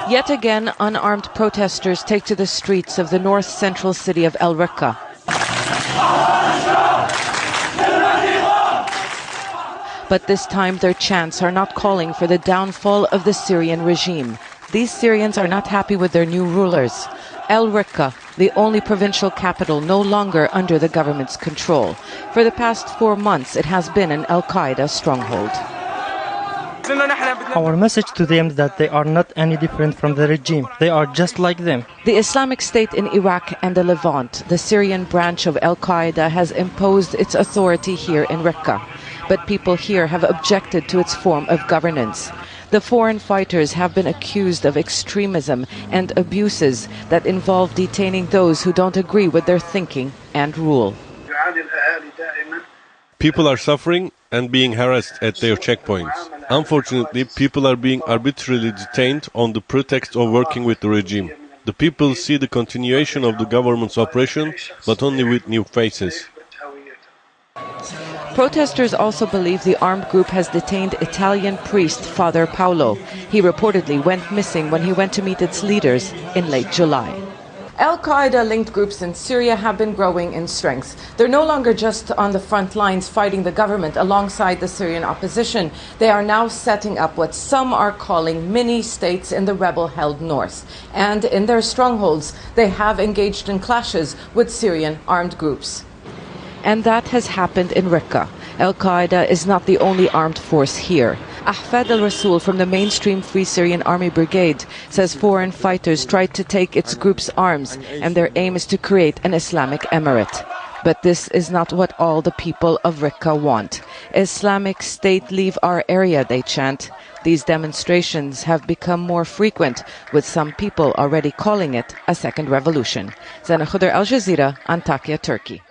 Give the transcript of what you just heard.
Yet again, unarmed protesters take to the streets of the north-central city of al-Raqqa. But this time their chants are not calling for the downfall of the Syrian regime. These Syrians are not happy with their new rulers. Al-Raqqa, the only provincial capital no longer under the government's control. For the past 4 months, it has been an al-Qaeda stronghold. Our message to them is that they are not any different from the regime. They are just like them. The Islamic State in Iraq and the Levant, the Syrian branch of al-Qaeda, has imposed its authority here in Raqqa. But people here have objected to its form of governance. The foreign fighters have been accused of extremism and abuses that involve detaining those who don't agree with their thinking and rule. People are suffering and being harassed at their checkpoints. Unfortunately, people are being arbitrarily detained on the pretext of working with the regime. The people see the continuation of the government's oppression, but only with new faces. Protesters also believe the armed group has detained Italian priest Father Paolo. He reportedly went missing when he went to meet its leaders in late July. Al-Qaeda-linked groups in Syria have been growing in strength. They're no longer just on the front lines fighting the government alongside the Syrian opposition. They are now setting up what some are calling mini-states in the rebel-held north. And in their strongholds, they have engaged in clashes with Syrian armed groups. And that has happened in Raqqa. Al-Qaeda is not the only armed force here. Ahfad al-Rasul from the mainstream Free Syrian Army Brigade says foreign fighters tried to take its group's arms and their aim is to create an Islamic emirate. But this is not what all the people of Raqqa want. Islamic State, leave our area, they chant. These demonstrations have become more frequent, with some people already calling it a second revolution. Zeina, Khodr, Al Jazeera, Antakya, Turkey.